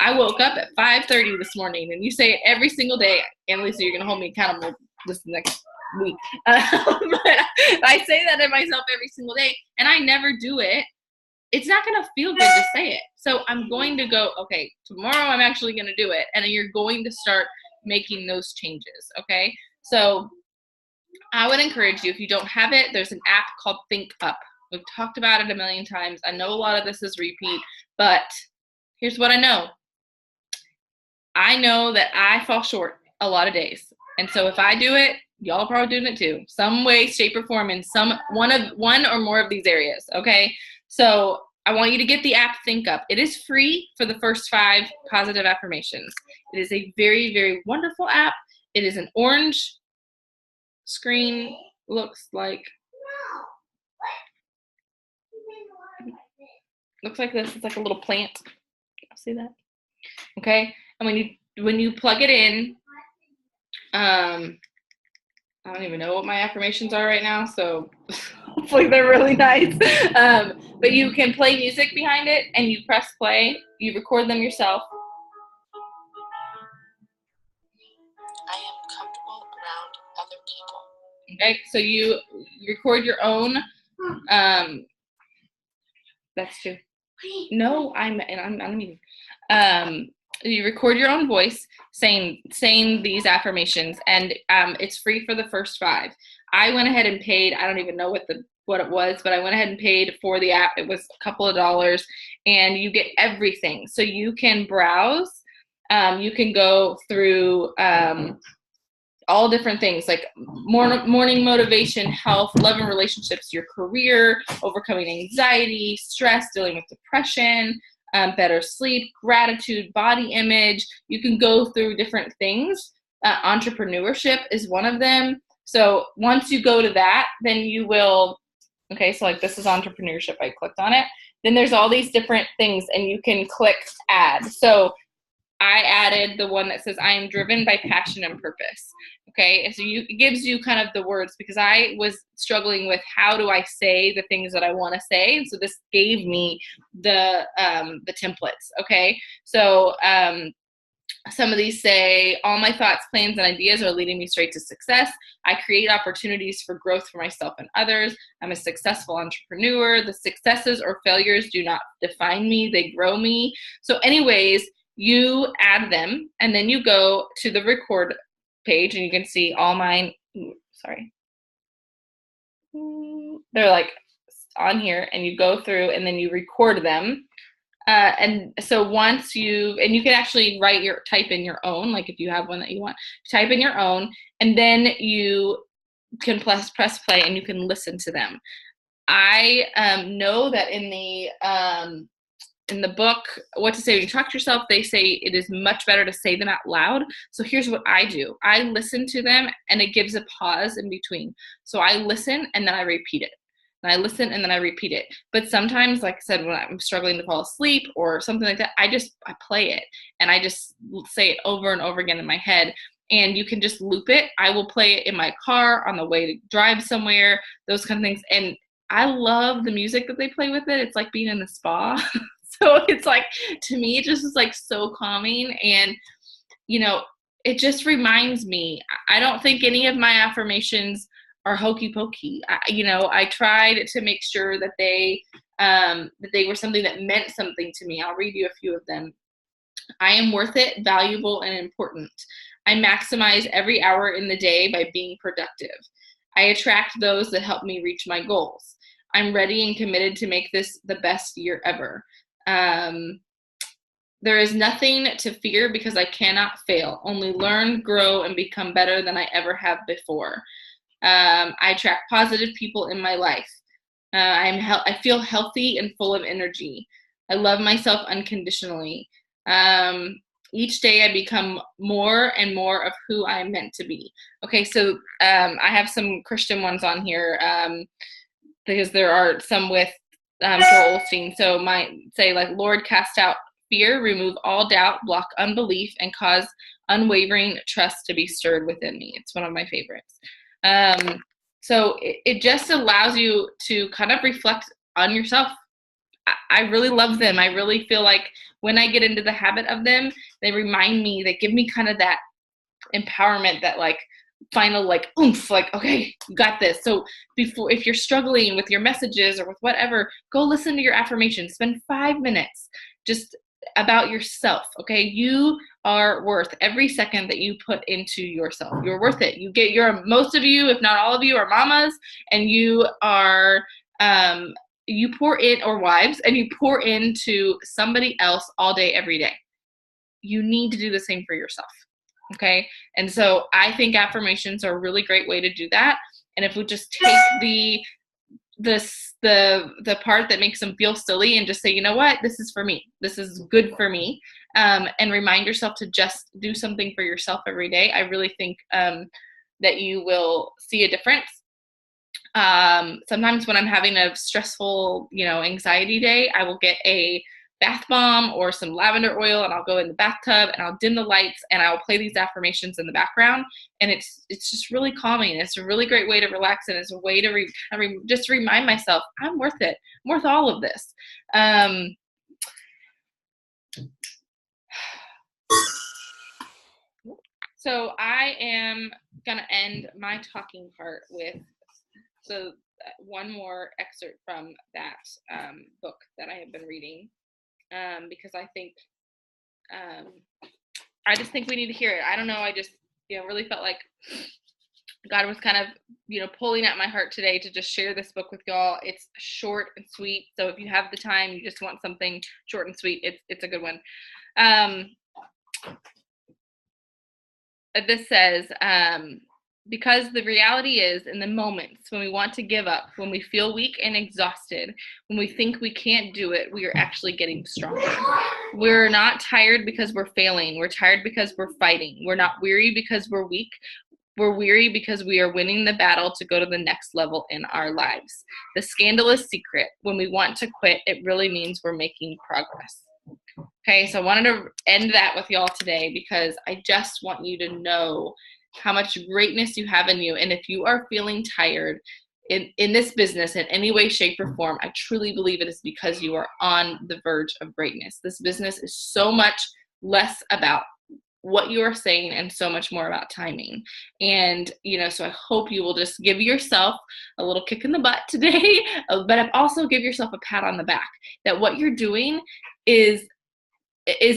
Speaker 1: I woke up at 5:30 this morning, and you say it every single day, Annalisa, you're going to hold me accountable this next week. But I say that to myself every single day, and I never do it. It's not going to feel good to say it. So I'm going to go, okay, tomorrow I'm actually going to do it. And you're going to start making those changes. Okay. So I would encourage you, if you don't have it, there's an app called Think Up. We've talked about it a million times. I know a lot of this is repeat, but here's what I know. I know that I fall short a lot of days. And so if I do it, y'all are probably doing it too, some way, shape, or form in one or more of these areas. Okay. So I want you to get the app Think Up. It is free for the first 5 positive affirmations. It is a very, very wonderful app. It is an orange screen. Looks like this. It's like a little plant. See that? Okay. And when you plug it in, I don't even know what my affirmations are right now, so hopefully they're really nice. But you can play music behind it, and you press play. You record them yourself. I am comfortable around other people. Okay, so you record your own. That's true. No, I'm meeting. You record your own voice saying these affirmations, and it's free for the first 5. I went ahead and paid. I don't even know what it was, but I went ahead and paid for the app. It was a couple of dollars, and you get everything. So you can browse. You can go through all different things like morning motivation, health, love and relationships, your career, overcoming anxiety, stress, dealing with depression, better sleep, gratitude, body image. You can go through different things. Entrepreneurship is one of them. So once you go to that, then you will, okay, so like this is entrepreneurship. I clicked on it. Then there's all these different things and you can click add. So I added the one that says, I am driven by passion and purpose. Okay, so it gives you kind of the words, because I was struggling with how do I say the things that I want to say. And so this gave me the templates. Okay, so some of these say, all my thoughts, plans, and ideas are leading me straight to success. I create opportunities for growth for myself and others. I'm a successful entrepreneur. The successes or failures do not define me. They grow me. So anyways, you add them, and then you go to the record page, and you can see all mine. Sorry. They're like on here, and you go through, and then you record them. And so once and you can actually type in your own, like if you have one that you want, type in your own, and then you can press play and you can listen to them. I know that in the book, What to Say When You Talk to Yourself, they say it is much better to say them out loud. So here's what I do. I listen to them, and it gives a pause in between. So I listen, and then I repeat it. And I listen, and then I repeat it. But sometimes, like I said, when I'm struggling to fall asleep or something like that, I play it, and I just say it over and over again in my head. And you can just loop it. I will play it in my car on the way to drive somewhere, those kind of things. And I love the music that they play with it. It's like being in the spa. So it's like, to me, it just is like so calming. And, it just reminds me, I don't think any of my affirmations are hokey pokey. I tried to make sure that they were something that meant something to me. I'll read you a few of them. I am worth it, valuable, and important. I maximize every hour in the day by being productive. I attract those that help me reach my goals. I'm ready and committed to make this the best year ever. There is nothing to fear because I cannot fail. Only learn, grow, and become better than I ever have before. I attract positive people in my life. I feel healthy and full of energy. I love myself unconditionally. Each day I become more and more of who I am meant to be. Okay, so I have some Christian ones on here because there are some with Joel Osteen. So might say like, Lord, cast out fear, remove all doubt, block unbelief, and cause unwavering trust to be stirred within me. It's one of my favorites. So it just allows you to kind of reflect on yourself. I really love them. I really feel like when I get into the habit of them, they remind me, they give me kind of that empowerment, that like final like oomph, like, okay, you got this. So if you're struggling with your messages or with whatever, go listen to your affirmations. Spend 5 minutes just about yourself. Okay, you are worth every second that you put into yourself. You're worth it. Most of you, if not all of you, are mamas, and you are you pour in, or wives, and you pour into somebody else all day, every day. You need to do the same for yourself. Okay, and so I think affirmations are a really great way to do that. And if we just take the part that makes them feel silly and just say, you know what, this is for me, this is good for me, and remind yourself to just do something for yourself every day, I really think that you will see a difference. Sometimes when I'm having a stressful, anxiety day, I will get a bath bomb or some lavender oil, and I'll go in the bathtub and I'll dim the lights and I'll play these affirmations in the background, and it's just really calming. It's a really great way to relax, and it's a way to just remind myself I'm worth it. I'm worth all of this. So I am gonna end my talking part with one more excerpt from that book that I have been reading. Because I just think we need to hear it. I don't know. I just, really felt like God was kind of, pulling at my heart today to just share this book with y'all. It's short and sweet. So if you have the time, you just want something short and sweet, it's a good one. this says, because the reality is, in the moments when we want to give up, when we feel weak and exhausted, when we think we can't do it, we are actually getting stronger. We're not tired because we're failing. We're tired because we're fighting. We're not weary because we're weak. We're weary because we are winning the battle to go to the next level in our lives. The scandalous secret: when we want to quit, it really means we're making progress. Okay, so I wanted to end that with y'all today because I just want you to know how much greatness you have in you. And if you are feeling tired in this business in any way, shape, or form, I truly believe it is because you are on the verge of greatness. This business is so much less about what you are saying and so much more about timing. And, so I hope you will just give yourself a little kick in the butt today, but also give yourself a pat on the back that what you're doing is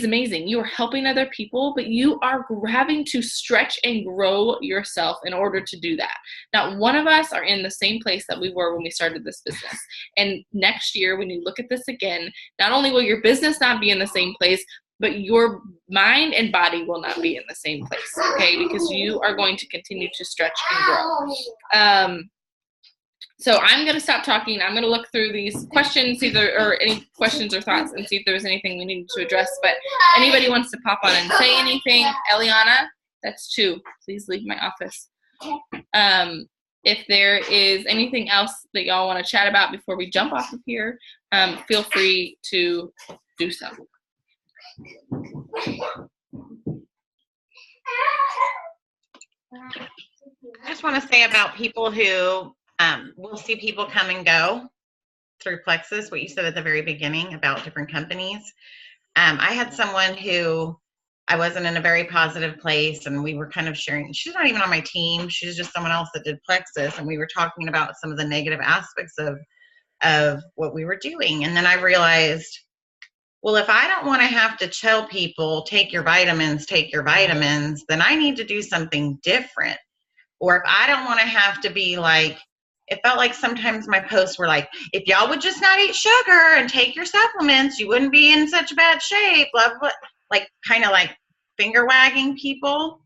Speaker 1: amazing. You are helping other people, but you are having to stretch and grow yourself in order to do that. Not one of us are in the same place that we were when we started this business. And next year, when you look at this again, not only will your business not be in the same place, but your mind and body will not be in the same place, okay? Because you are going to continue to stretch and grow. So I'm going to stop talking. I'm going to look through these questions, or any questions or thoughts, and see if there's anything we need to address. But anybody wants to pop on and say anything? Eliana, that's 2. Please leave my office. If there is anything else that y'all want to chat about before we jump off of here, feel free to do so.
Speaker 3: I just want to say about people who we'll see people come and go through Plexus, what you said at the very beginning about different companies. I had someone who I wasn't in a very positive place, and we were kind of sharing. She's not even on my team. She's just someone else that did Plexus, and we were talking about some of the negative aspects of what we were doing. And then I realized, well, if I don't want to have to tell people, take your vitamins, then I need to do something different. Or if I don't want to have to be like, it felt like sometimes my posts were like, if y'all would just not eat sugar and take your supplements, you wouldn't be in such bad shape, blah, blah, like kind of like finger wagging people.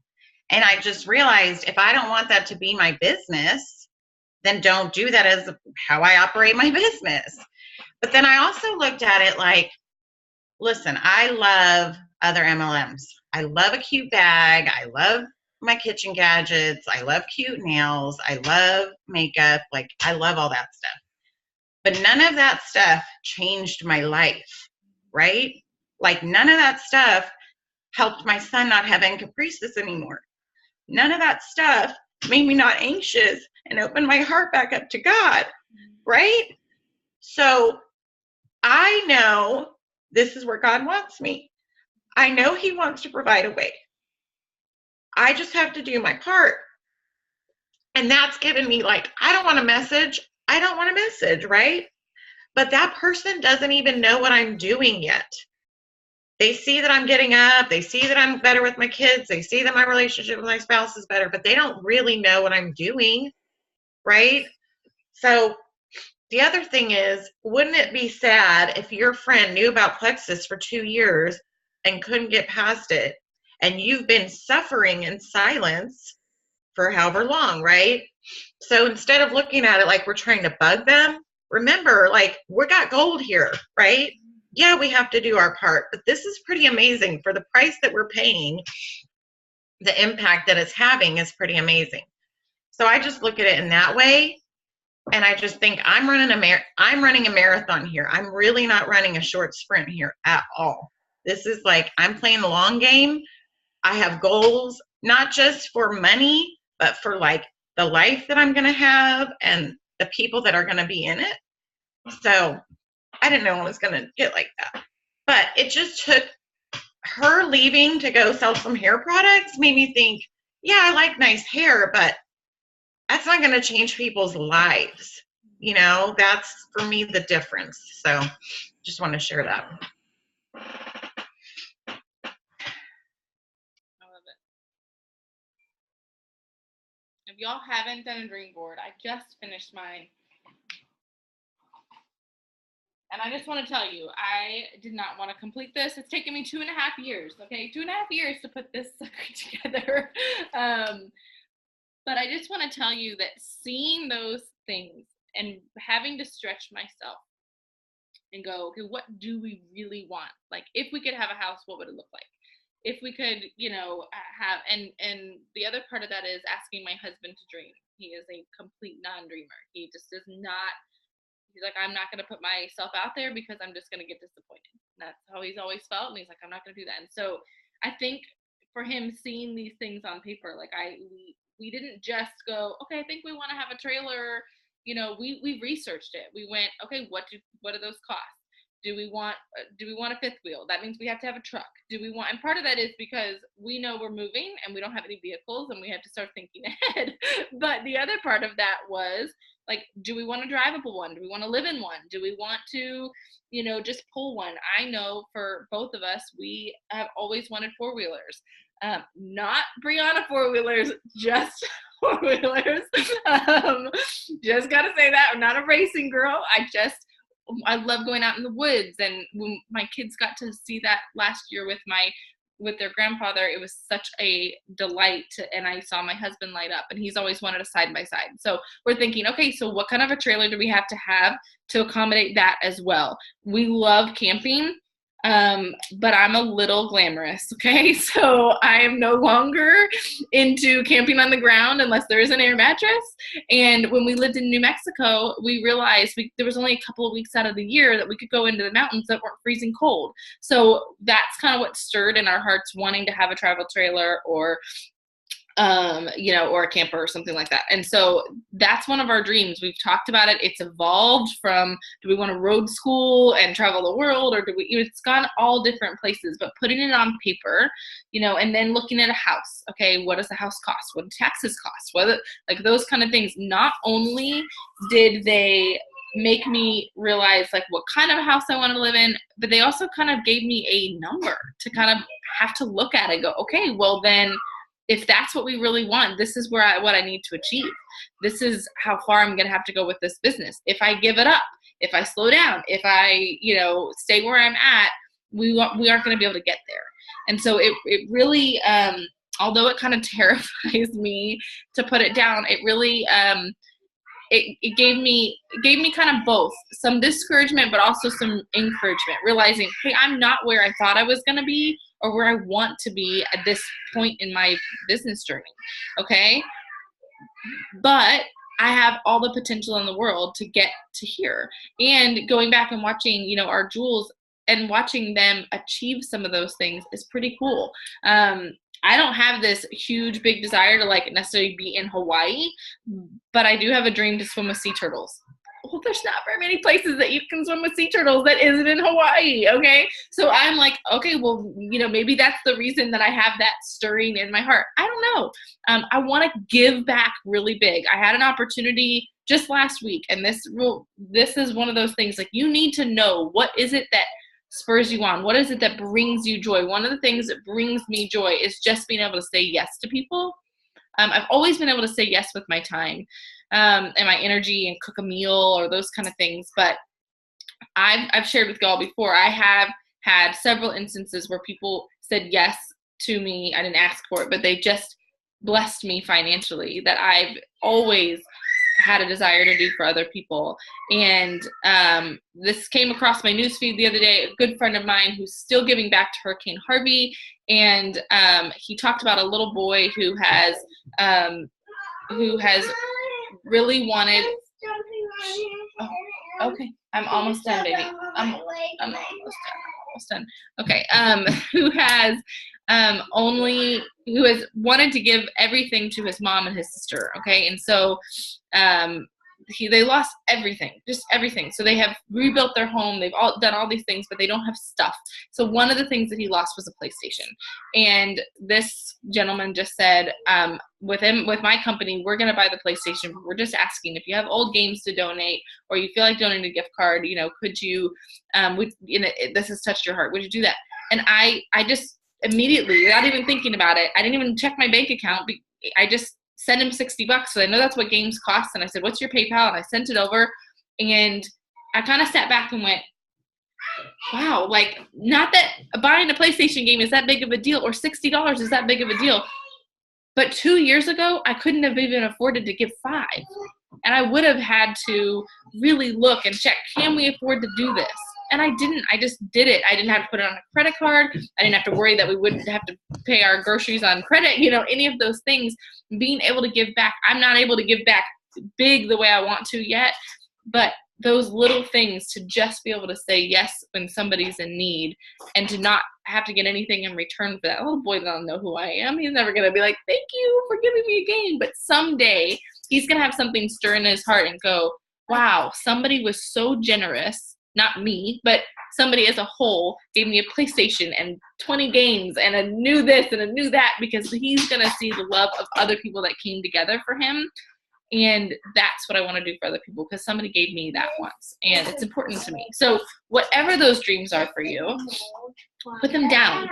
Speaker 3: And I just realized if I don't want that to be my business, then don't do that as how I operate my business. But then I also looked at it like, listen, I love other MLMs. I love a cute bag. I love my kitchen gadgets. I love cute nails. I love makeup. Like, I love all that stuff. But none of that stuff changed my life, right? Like, none of that stuff helped my son not have encaprices anymore. None of that stuff made me not anxious and opened my heart back up to God, right? So I know this is where God wants me. I know He wants to provide a way. I just have to do my part. And that's given me like, I don't want a message, right? But that person doesn't even know what I'm doing yet. They see that I'm getting up. They see that I'm better with my kids. They see that my relationship with my spouse is better, but they don't really know what I'm doing, right? So the other thing is, wouldn't it be sad if your friend knew about Plexus for 2 years and couldn't get past it, and you've been suffering in silence for however long, right? So instead of looking at it like we're trying to bug them, remember, like, we got gold here, right? Yeah, we have to do our part, but this is pretty amazing. For the price that we're paying, the impact that it's having is pretty amazing. So I just look at it in that way, and I just think I'm running a marathon here. I'm really not running a short sprint here at all. This is like, I'm playing the long game. I have goals, not just for money, but for like the life that I'm going to have and the people that are going to be in it. So I didn't know it was going to get like that. But it just took her leaving to go sell some hair products made me think, yeah, I like nice hair, but that's not going to change people's lives. You know, that's for me the difference. So just want to share that.
Speaker 1: If y'all haven't done a dream board, I just finished mine. And I just want to tell you, I did not want to complete this. It's taken me 2.5 years, okay? 2.5 years to put this together. But I just want to tell you that seeing those things and having to stretch myself and go, okay, what do we really want? Like, if we could have a house, what would it look like? If we could, have, and the other part of that is asking my husband to dream. He is a complete non-dreamer. He just does not, he's like, I'm not going to put myself out there because I'm just going to get disappointed. And that's how he's always felt. And he's like, I'm not going to do that. And so I think for him, seeing these things on paper, like we didn't just go, okay, I think we want to have a trailer. We researched it. We went, okay, what do those cost? Do we want a fifth wheel? That means we have to have a truck. And part of that is because we know we're moving and we don't have any vehicles and we have to start thinking ahead. But the other part of that was like, do we want a drivable one? Do we want to live in one? Do we want to, just pull one? I know for both of us, we have always wanted four-wheelers. Not Brianna four-wheelers, just four-wheelers. Just got to say that. I'm not a racing girl. I love going out in the woods, and when my kids got to see that last year with their grandfather, it was such a delight. And I saw my husband light up, and he's always wanted a side by side. So we're thinking, okay, so what kind of a trailer do we have to accommodate that as well? We love camping. But I'm a little glamorous, okay? So I am no longer into camping on the ground unless there is an air mattress. And when we lived in New Mexico, we realized there was only a couple of weeks out of the year that we could go into the mountains that weren't freezing cold. So that's kind of what stirred in our hearts wanting to have a travel trailer or or a camper or something like that. And so that's one of our dreams. We've talked about it. It's evolved from, do we want to road school and travel the world, or it's gone all different places, but putting it on paper, and then looking at a house. Okay, what does the house cost? What do taxes cost? Like those kind of things. Not only did they make me realize like what kind of a house I wanted to live in, but they also kind of gave me a number to kind of have to look at and go, okay, well then, if that's what we really want, this is what I need to achieve. This is how far I'm going to have to go with this business. If I give it up, if I slow down, if I, stay where I'm at, we aren't going to be able to get there. And so it really, although it kind of terrifies me to put it down, it really, it gave me kind of both some discouragement, but also some encouragement, realizing, hey, I'm not where I thought I was going to be or where I want to be at this point in my business journey. Okay. But I have all the potential in the world to get to here. And going back and watching, our Jules and watching them achieve some of those things is pretty cool. I don't have this huge, big desire to like necessarily be in Hawaii, but I do have a dream to swim with sea turtles. Well, there's not very many places that you can swim with sea turtles that isn't in Hawaii, okay? So I'm like, okay, well, maybe that's the reason that I have that stirring in my heart. I don't know. I want to give back really big. I had an opportunity just last week, and this is one of those things, like you need to know what is it that spurs you on? What is it that brings you joy? One of the things that brings me joy is just being able to say yes to people. I've always been able to say yes with my time and my energy and cook a meal or those kind of things. But I've shared with y'all before, I have had several instances where people said yes to me. I didn't ask for it, but they just blessed me financially that I've always had a desire to do for other people. And this came across my newsfeed the other day. A good friend of mine who's still giving back to Hurricane Harvey, and he talked about a little boy who has really wanted. Oh, okay, I'm almost done, baby. I'm almost done. Okay, who has wanted to give everything to his mom and his sister. Okay, and so they lost everything, just everything. So they have rebuilt their home. They've all done all these things, but they don't have stuff. So one of the things that he lost was a PlayStation. And this gentleman just said, with my company, we're going to buy the PlayStation. We're just asking if you have old games to donate, or you feel like donating a gift card, could you, this has touched your heart. Would you do that? And I just immediately, without even thinking about it, I didn't even check my bank account. I just sent him $60. So I know that's what games cost. And I said, what's your PayPal? And I sent it over, and I kind of sat back and went, wow, like, not that buying a PlayStation game is that big of a deal or $60 is that big of a deal. But 2 years ago, I couldn't have even afforded to give 5. And I would have had to really look and check, can we afford to do this? And I didn't. I just did it. I didn't have to put it on a credit card. I didn't have to worry that we wouldn't have to pay our groceries on credit, any of those things. Being able to give back. I'm not able to give back big the way I want to yet, but those little things, to just be able to say yes when somebody's in need and to not have to get anything in return for that. Oh, boy, doesn't know who I am. He's never going to be like, thank you for giving me a game. But someday he's going to have something stir in his heart and go, wow, somebody was so generous, not me, but somebody as a whole gave me a PlayStation and 20 games and a new this and a new that, because he's going to see the love of other people that came together for him. And that's what I want to do for other people, because somebody gave me that once, and it's important to me. So whatever those dreams are for you, put them down.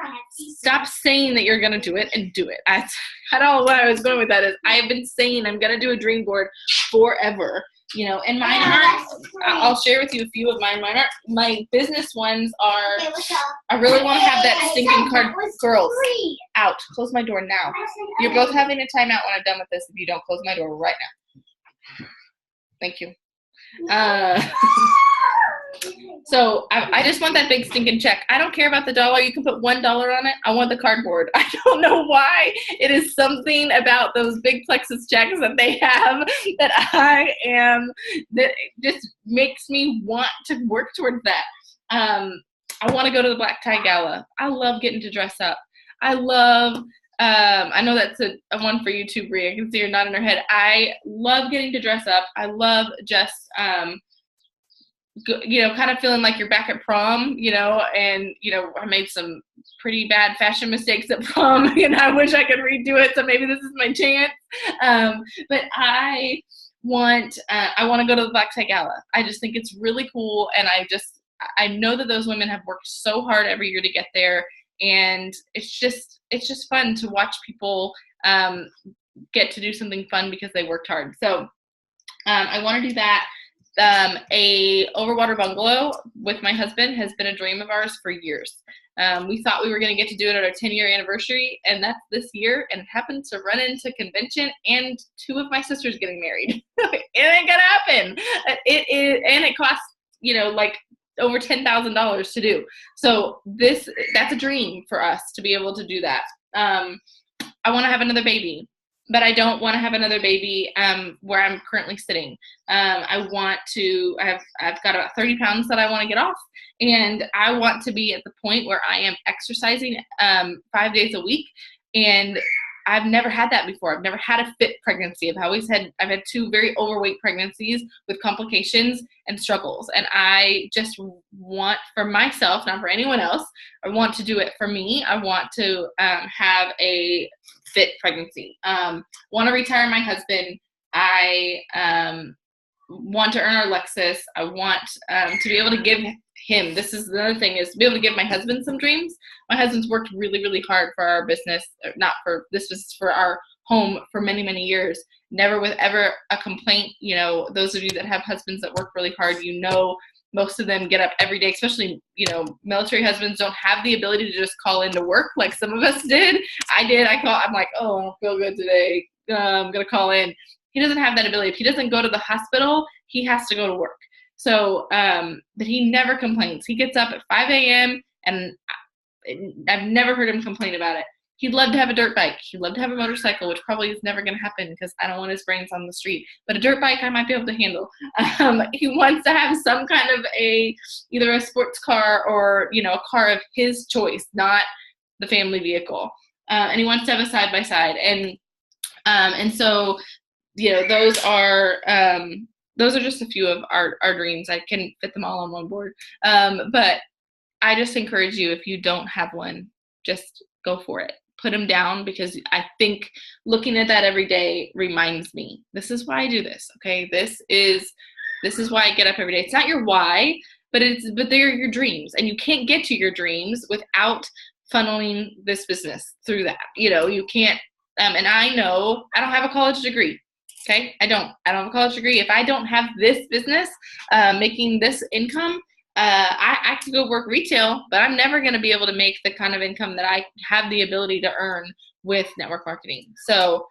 Speaker 1: Stop saying that you're going to do it and do it. I don't know where I was going with that. Is I have been saying I'm going to do a dream board forever, and mine aren't. I'll share with you a few of mine. Mine aren't. My business ones are, I really want to have that stinking card. Girls, out. Close my door now. You're both having a timeout when I'm done with this if you don't close my door right now. Thank you. So I just want that big stinking check. I don't care about the dollar. You can put $1 on it. I want the cardboard. I don't know why. It is something about those big Plexus checks that they have that just makes me want to work towards that. I want to go to the black tie gala. I love getting to dress up. I love I know that's a one for you too, Brie. I can see you're nodding her head. I love getting to dress up. I love just, kind of feeling like you're back at prom, and, I made some pretty bad fashion mistakes at prom, and I wish I could redo it. So maybe this is my chance. But I want to go to the black tie gala. I just think it's really cool. And I know that those women have worked so hard every year to get there. And it's just fun to watch people get to do something fun because they worked hard. So I want to do that. A overwater bungalow with my husband has been a dream of ours for years. We thought we were going to get to do it at our 10-year anniversary, and that's this year, and it happened to run into convention and 2 of my sisters getting married. It ain't gonna happen. It is, and it costs, like over $10,000 to do. So that's a dream for us to be able to do that. I want to have another baby, but I don't want to have another baby where I'm currently sitting. I've got about 30 pounds that I want to get off, and I want to be at the point where I am exercising 5 days a week. And I've never had that before. I've never had a fit pregnancy. I've had 2 very overweight pregnancies with complications and struggles. And I just want, for myself, not for anyone else, I want to do it for me. I want to have a fit pregnancy. Want to retire my husband. I want to earn our Lexus. I want to be able to give him, this is another thing, is to be able to give my husband some dreams. My husband's worked really, really hard for our business, this was for our home for many, many years. Never with ever a complaint. Those of you that have husbands that work really hard, most of them get up every day, especially, military husbands don't have the ability to just call into work like some of us did. I did. I'm like, oh, I don't feel good today. I'm going to call in. He doesn't have that ability. If he doesn't go to the hospital, he has to go to work. So, but he never complains. He gets up at 5 a.m. and I've never heard him complain about it. He'd love to have a dirt bike. He'd love to have a motorcycle, which probably is never going to happen because I don't want his brains on the street. But a dirt bike I might be able to handle. He wants to have some kind of either a sports car or, a car of his choice, not the family vehicle. And he wants to have a side-by-side. And so, those are just a few of our dreams. I can fit them all on one board. But I just encourage you, if you don't have one, just go for it. Put them down, because I think looking at that every day reminds me, this is why I do this. Okay. This is why I get up every day. It's not your why, but they're your dreams, and you can't get to your dreams without funneling this business through that. You can't, and I know I don't have a college degree. Okay. I don't have a college degree. If I don't have this business, making this income, I could go work retail, but I'm never going to be able to make the kind of income that I have the ability to earn with network marketing. So,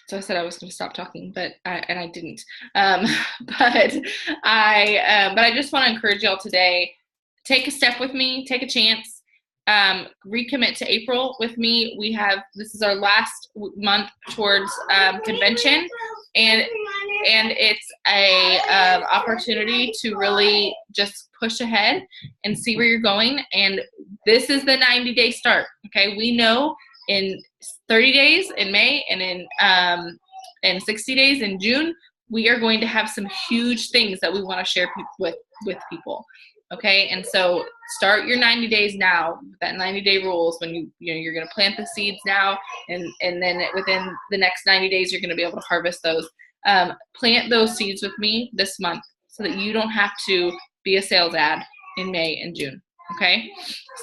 Speaker 1: so I said I was going to stop talking, but I didn't. But I just want to encourage y'all today, take a step with me, take a chance, recommit to April with me. This is our last month towards convention, and it's a opportunity to really just push ahead and see where you're going. And this is the 90-day start. Okay, we know in 30 days in May and in 60 days in June, we are going to have some huge things that we want to share with people. Okay, and so start your 90 days now. That 90-day rules, when you're going to plant the seeds now, and then within the next 90 days, you're going to be able to harvest those. Plant those seeds with me this month so that you don't have to be a sales ad in May and June. Okay,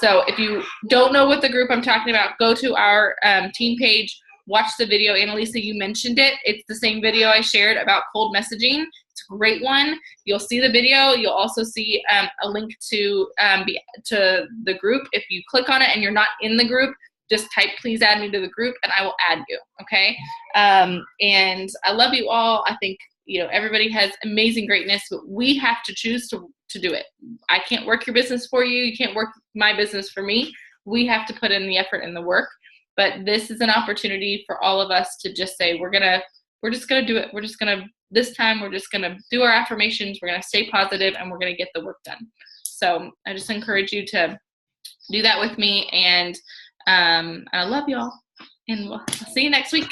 Speaker 1: so if you don't know what the group I'm talking about, go to our team page, watch the video. Annalisa, you mentioned it. It's the same video I shared about cold messaging. It's a great one. You'll see the video. You'll also see a link to the group. If you click on it and you're not in the group, just type, please add me to the group, and I will add you, okay? And I love you all. I think, everybody has amazing greatness, but we have to choose to do it. I can't work your business for you. You can't work my business for me. We have to put in the effort and the work. But this is an opportunity for all of us to just say, we're just gonna do it. This time we're just gonna do our affirmations. We're gonna stay positive, and we're gonna get the work done. So I just encourage you to do that with me, and I love y'all, and we'll see you next week.